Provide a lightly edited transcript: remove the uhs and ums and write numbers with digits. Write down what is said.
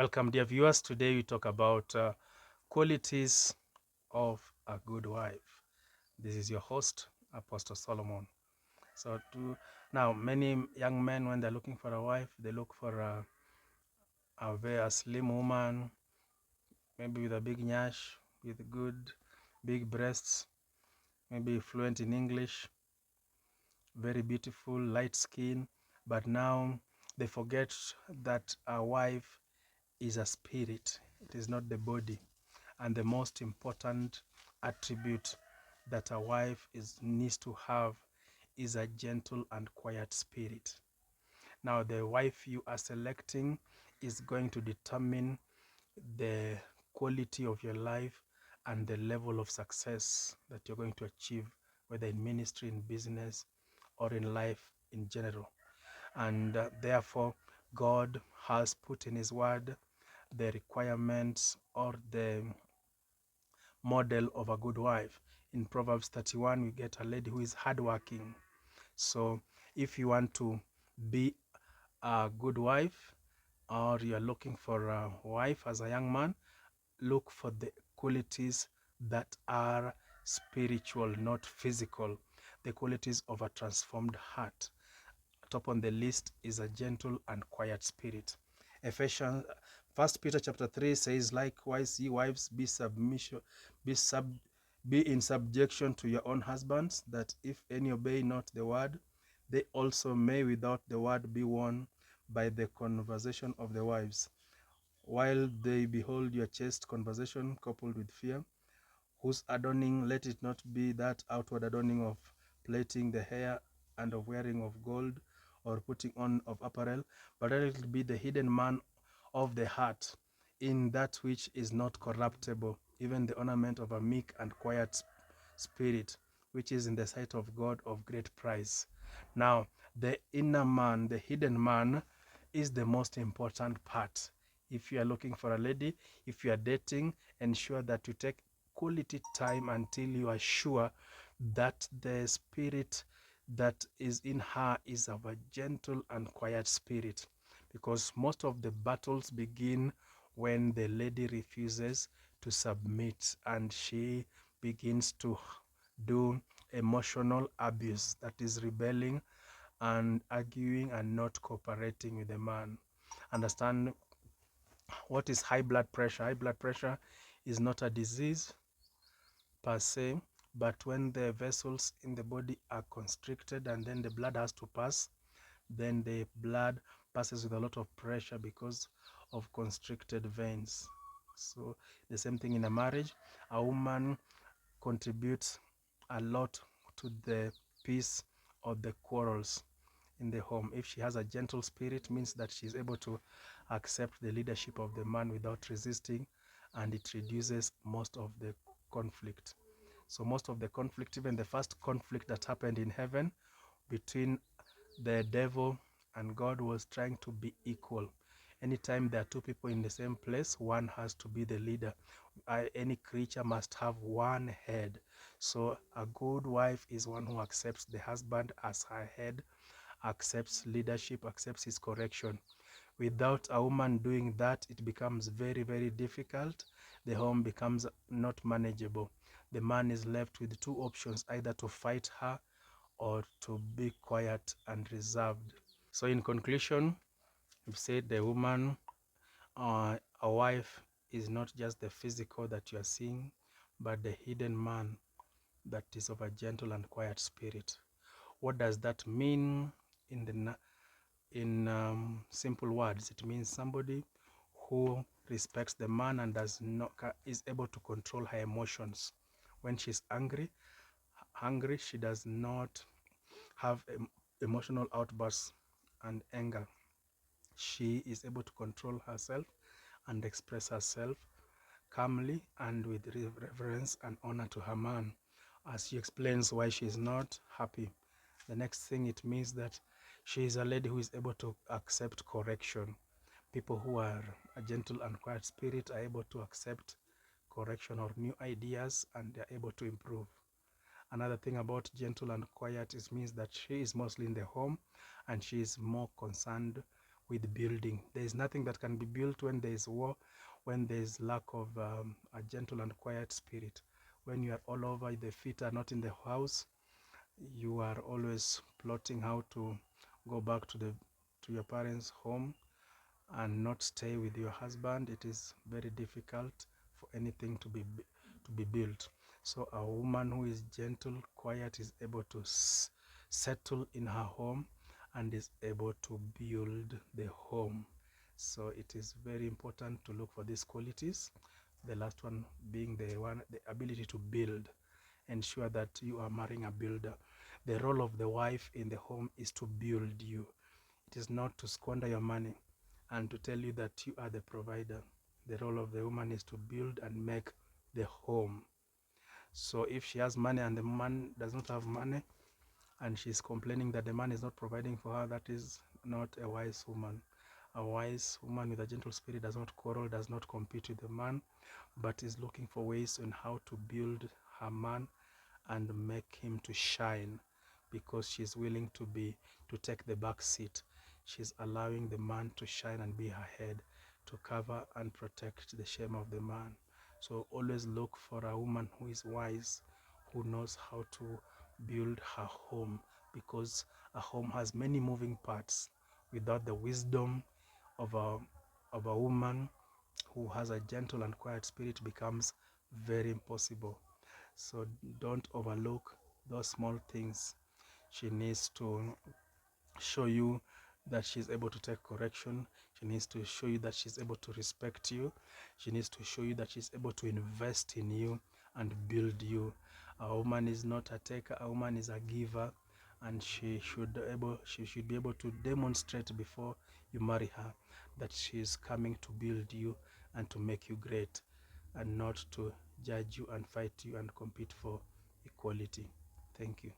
Welcome, dear viewers. Today we talk about qualities of a good wife. This is your host, Apostle Solomon. Now, many young men, when they're looking for a wife, they look for a very slim woman, maybe with a big nyash, with good big breasts, maybe fluent in English, very beautiful, light skin. But now they forget that a wife is a spirit. It is not the body. And the most important attribute that a wife needs to have is a gentle and quiet spirit. Now, the wife you are selecting is going to determine the quality of your life and the level of success that you're going to achieve, whether in ministry, in business, or in life in general. And therefore, God has put in His Word the requirements or the model of a good wife. In Proverbs 31, we get a lady who is hardworking. So if you want to be a good wife, or you are looking for a wife as a young man, look for the qualities that are spiritual, not physical, the qualities of a transformed heart. Top on the list is a gentle and quiet spirit. Ephesians, First Peter chapter 3 says, likewise, ye wives, be sub, be in subjection to your own husbands, that if any obey not the word, they also may without the word be won by the conversation of the wives, while they behold your chaste conversation coupled with fear, whose adorning let it not be that outward adorning of plaiting the hair and of wearing of gold or putting on of apparel, but let it be the hidden man of the heart, in that which is not corruptible, even the ornament of a meek and quiet spirit, which is in the sight of God of great price. Now, the inner man, the hidden man, is the most important part. If you are looking for a lady, if you are dating, ensure that you take quality time until you are sure that the spirit that is in her is of a gentle and quiet spirit, because most of the battles begin when the lady refuses to submit and she begins to do emotional abuse, that is rebelling and arguing and not cooperating with the man. Understand what is high blood pressure. High blood pressure is not a disease per se, but when the vessels in the body are constricted and then the blood has to pass, then the blood passes with a lot of pressure because of constricted veins. So the same thing in a marriage. A woman contributes a lot to the peace or the quarrels in the home. If she has a gentle spirit, means that she's able to accept the leadership of the man without resisting, and it reduces most of the conflict. So most of the conflict, even the first conflict that happened in heaven between the devil and God, was trying to be equal. Anytime there are two people in the same place, one has to be the leader. Any creature must have one head. So a good wife is one who accepts the husband as her head, accepts leadership, accepts his correction. Without a woman doing that, it becomes very, very difficult. The home becomes not manageable. The man is left with two options, either to fight her or to be quiet and reserved. So in conclusion, we've said the woman, a wife, is not just the physical that you are seeing, but the hidden man that is of a gentle and quiet spirit. What does that mean in the simple words? It means somebody who respects the man and is able to control her emotions. When she's hungry, she does not have emotional outbursts and anger. She is able to control herself and express herself calmly and with reverence and honor to her man, as she explains why she is not happy. The next thing, it means that she is a lady who is able to accept correction. People who are a gentle and quiet spirit are able to accept correction or new ideas, and they are able to improve. Another thing about gentle and quiet means that she is mostly in the home and she is more concerned with building. There is nothing that can be built when there is war, when there is lack of a gentle and quiet spirit. When you are all over, the feet are not in the house, you are always plotting how to go back to your parents' home and not stay with your husband. It is very difficult for anything to be built. So a woman who is gentle, quiet, is able to settle in her home and is able to build the home. So it is very important to look for these qualities. The last one being the ability to build. Ensure that you are marrying a builder. The role of the wife in the home is to build you. It is not to squander your money and to tell you that you are the provider. The role of the woman is to build and make the home. So if she has money and the man does not have money, and she's complaining that the man is not providing for her, that is not a wise woman. A wise woman with a gentle spirit does not quarrel, does not compete with the man, but is looking for ways on how to build her man and make him to shine, because she's willing to take the back seat. She's allowing the man to shine and be her head, to cover and protect the shame of the man. So always look for a woman who is wise, who knows how to build her home, because a home has many moving parts. Without the wisdom of a woman who has a gentle and quiet spirit, becomes very impossible. So don't overlook those small things. She needs to show you that she's able to take correction. She needs to show you that she's able to respect you. She needs to show you that she's able to invest in you and build you. A woman is not a taker, a woman is a giver, and she should be able to demonstrate before you marry her that she is coming to build you and to make you great, and not to judge you and fight you and compete for equality. Thank you.